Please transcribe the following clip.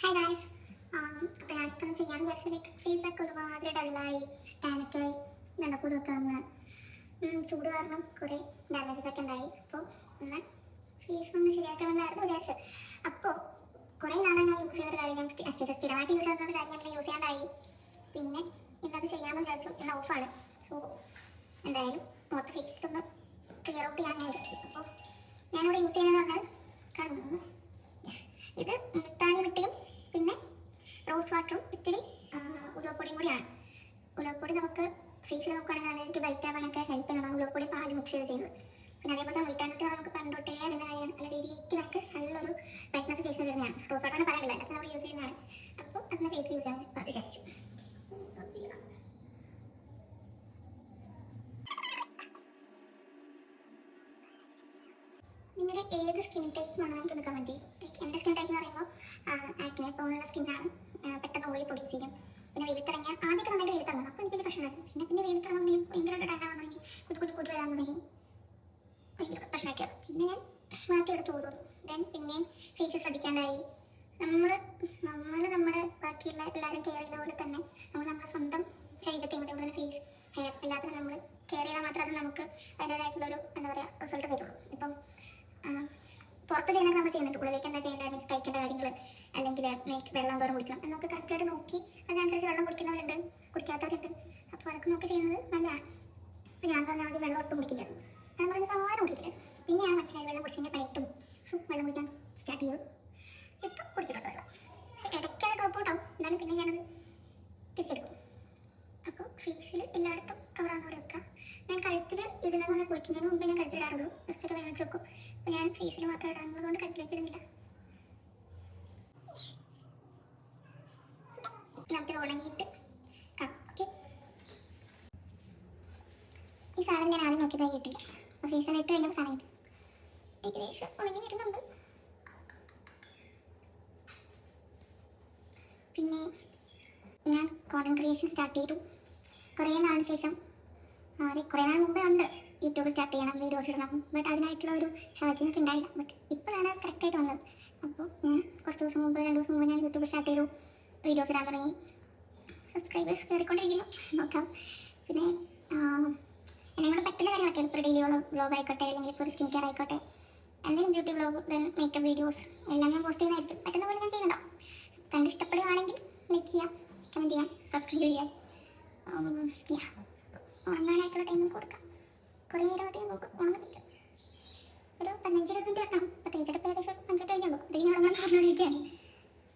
Hi guys. അപ്പോൾ ഞാനിപ്പോൾ ചെയ്യാൻ വിചാരിച്ചത് ഫേസൊക്കെ ഒരുമാതിരി ഡള്ളായി ടാനൊക്കെ നടക്കൂലൊക്കെ വന്ന് ചൂട് കാരണം കുറേ ഡാമേജസ് ഒക്കെ ഉണ്ടായി. അപ്പോൾ ഒന്ന് ഫേസ് ഒന്ന് ശരിയാക്കാമെന്നായിരുന്നു വിചാരിച്ചത്. അപ്പോൾ കുറേ നാളെ ഞാൻ യൂസ് ചെയ്തൊരു കാര്യം, സ്ഥിരമായിട്ട് യൂസ് ചെയ്യുന്ന ഒരു കാര്യം ഞാൻ യൂസ് ചെയ്യാണ്ടായി. പിന്നെ ഇന്നത് ചെയ്യാമെന്ന് വിചാരിച്ചു. ഇന്ന് ഓഫാണ്. സോ എന്തായാലും മൊത്തം ഫേസ് ഒന്ന് ക്ലിയർ ഔട്ട് ചെയ്യാൻ ഞാൻ വിചാരിച്ചു. അപ്പോൾ ഞാനിവിടെ യൂസ് ചെയ്യുന്നതെന്ന് പറഞ്ഞാൽ കാണുന്നു, ഇത് മുൾട്ടാണി മിട്ടിയും പിന്നെ റോസ് വാട്ടറും ഇത്തിരി ഉലുവപ്പൊടിയും കൂടിയാണ്. ഉലുവപ്പൊടി നമുക്ക് ഫേസിൽ നോക്കുകയാണെങ്കിൽ അതിലേക്ക് ബ്രൈറ്റ് ആവാനൊക്കെ ഹെൽപ്പ് ചെയ്യുന്നതാണ്. ഉലുവപ്പൊടി പാല് മിക്സ് ചെയ്ത് ചെയ്യുന്നത്. പിന്നെ അതേപോലെ മുൾട്ടാണി മിട്ടി നമുക്ക് പണ്ടോട്ടേ അറിയുന്ന കാര്യമാണ്. നല്ല രീതിക്ക് നമുക്ക് നല്ലൊരു ബ്രൈറ്റ്നസ് ഫേസിൽ വരുന്നതാണ്. റോസ് വാട്ടറാണ് പറയാനില്ല, അതൊക്കെ നമ്മൾ യൂസ് ചെയ്യുന്നതാണ്. അപ്പോൾ അതിന് ഫേസിൽ യൂസ് ചെയ്യാൻ വിചാരിച്ചു. നിങ്ങളുടെ ഏത് സ്കിൻ ടൈപ്പ് ആണെന്ന് എനിക്ക് കമൻറ്റ് ചെയ്യും. എൻ്റെ സ്കിൻ ടൈപ്പ് എന്ന് പറയുമ്പോൾ ആക്നെ പോലുള്ള സ്കിന്നാണ്. പെട്ടെന്ന് ഓയിൽ പ്രൊഡ്യൂസ് ചെയ്യും. പിന്നെ വെയിലത്തിറങ്ങിയാൽ ആദ്യമൊക്കെ നന്നായിട്ട് വെയിലത്തിറങ്ങണം, അപ്പോൾ എനിക്ക് പ്രശ്നമായിരുന്നു. പിന്നെ വെയിലത്തിറങ്ങുമ്പോൾ ഭയങ്കരമായിട്ട് ഡാൻ ആവാൻ തുടങ്ങി, കുതു വരാൻ തുടങ്ങി, ഭയങ്കര പ്രശ്നമൊക്കെ. പിന്നെ ഞാൻ മാറ്റിയെടുത്ത് ഓടും. ദെൻ പിന്നെയും ഫേസ് ശ്രദ്ധിക്കാണ്ടായി. നമ്മുടെ ബാക്കിയുള്ള എല്ലാവരും കെയർ ചെയ്യുന്ന പോലെ തന്നെ നമ്മുടെ സ്വന്തം ശരീരത്തെ തന്നെ ഫേസ്, ഹെയർ എല്ലാത്തിനും നമ്മൾ കെയർ ചെയ്താൽ മാത്രമേ അത് നമുക്ക് അതിൻ്റേതായിട്ടുള്ളൊരു എന്താ പറയുക റിസൾട്ട് തരുള്ളൂ. ഇപ്പം പുറത്ത് ചെയ്യുന്നത് നമ്മൾ ചെയ്യുന്നുണ്ട്. ഉള്ളിലേക്ക് എന്താ ചെയ്യേണ്ടത്, മീൻസ് കഴിക്കേണ്ട കാര്യങ്ങൾ, അല്ലെങ്കിൽ വെള്ളം തോറും കുടിക്കണം എന്നൊക്കെ കറക്റ്റായിട്ട് നോക്കി അതിനനുസരിച്ച് വെള്ളം കുടിക്കുന്നവരുണ്ട്, കുടിക്കാത്തവരുണ്ട്. അപ്പോൾ അതൊക്കെ നോക്കി ചെയ്യുന്നത് നല്ലതാണ്. അപ്പോൾ ഞാൻ പറഞ്ഞാൽ ആദ്യം വെള്ളം ഒട്ടും കുടിക്കില്ലായിരുന്നു. വെള്ളം പറയുന്ന സാധാരണ കുടിക്കില്ലായിരുന്നു. പിന്നെയാണ് മനസ്സിലായി വെള്ളം കുടിച്ചതിൻ്റെ പണിയിട്ടും വെള്ളം കുടിക്കാൻ സ്റ്റാർട്ട് ചെയ്തു. ഇപ്പം കുടിക്കുന്നുണ്ട് വെള്ളം. പക്ഷേ ഇടയ്ക്ക് അത് ഡ്രോപ്പ് ഔട്ടാവും, എന്നാലും പിന്നെ ഞാനത് തിരിച്ചെടുക്കും. അപ്പോൾ ഫേസിൽ എല്ലായിടത്തും കവറാകുന്നവരെ വെക്കുക. ഞാൻ കഴുത്തിൽ ഇടുന്നത് പറഞ്ഞാൽ കുളിക്കുന്നതിന് മുമ്പ് ഞാൻ കഴുത്തിടാറുള്ളൂ. ജസ്റ്റ് ഒരു വേവിച്ച് വെക്കും. അപ്പോൾ ഞാൻ ഫേസിൽ മാത്രം ഇടാനുള്ളതുകൊണ്ട് കഴുത്തിലേക്ക് ഇടുന്നില്ല. നമുക്ക് ഉണങ്ങിയിട്ട് കറക്റ്റ് ഈ സാധനം ഞാൻ ആദ്യം നോക്കിയപ്പോൾ കിട്ടില്ല. അപ്പോൾ ഫേസിൽ ഇട്ട് കഴിഞ്ഞപ്പോൾ സാധനം കിട്ടി. ഏകദേശം ഉണങ്ങി വരുന്നുണ്ട്. പിന്നെ ഞാൻ കോണ്ടന്റ് ക്രിയേഷൻ സ്റ്റാർട്ട് ചെയ്തു കുറേ നാളിന് ശേഷം. കുറേ നാൾ മുമ്പേ ഉണ്ട് യൂട്യൂബ് സ്റ്റാർട്ട് ചെയ്യണം, വീഡിയോസ് ഇടണം. ബട്ട് അതിനായിട്ടുള്ള ഒരു സാഹചര്യം എനിക്ക് ഉണ്ടായില്ല. ബട്ട് ഇപ്പോഴാണ് കറക്റ്റായിട്ട് വന്നത്. അപ്പോൾ ഞാൻ കുറച്ച് ദിവസം മുമ്പ് 2 ദിവസം മുമ്പ് ഞാൻ യൂട്യൂബ് സ്റ്റാർട്ട് ചെയ്തു, വീഡിയോസ് ഇടാൻ തുടങ്ങി. സബ്സ്ക്രൈബേഴ്സ് കയറിക്കൊണ്ടിരിക്കുന്നു, നോക്കാം. പിന്നെ എന്നെ കൂടെ പറ്റുന്ന കാര്യങ്ങളൊക്കെ, ഇപ്പോൾ ഡെയിലി വ്ളോഗ് ആയിക്കോട്ടെ, അല്ലെങ്കിൽ ഇപ്പോൾ ഒരു സ്കിൻ കെയർ ആയിക്കോട്ടെ, എന്തെങ്കിലും beauty vlog, then makeup videos എല്ലാം ഞാൻ പോസ്റ്റ് ചെയ്യുന്നതായിരിക്കും. പറ്റുന്ന പോലെ ഞാൻ ചെയ്യുന്നുണ്ടാവും. കണ്ട് ഇഷ്ടപ്പെടുകയാണെങ്കിൽ ലൈക്ക് ചെയ്യാം, കമൻറ്റ് ചെയ്യാം, സബ്സ്ക്രൈബ് ചെയ്യാം. ഉണങ്ങാനായിട്ടുള്ള ടൈം കൊടുക്കാം. കുറേ നേരമായിട്ട് ഞാൻ നോക്കും, ഉണങ്ങുന്നില്ല. ഒരു 15-20 മിനിറ്റ് വെക്കണം. അപ്പോൾ തേച്ചിട്ട് ഏകദേശം 5 മിനിറ്റ് കഴിഞ്ഞുള്ളൂ. അതിന് ഉണങ്ങാൻ പറഞ്ഞുകൊണ്ടിരിക്കുകയാണ്.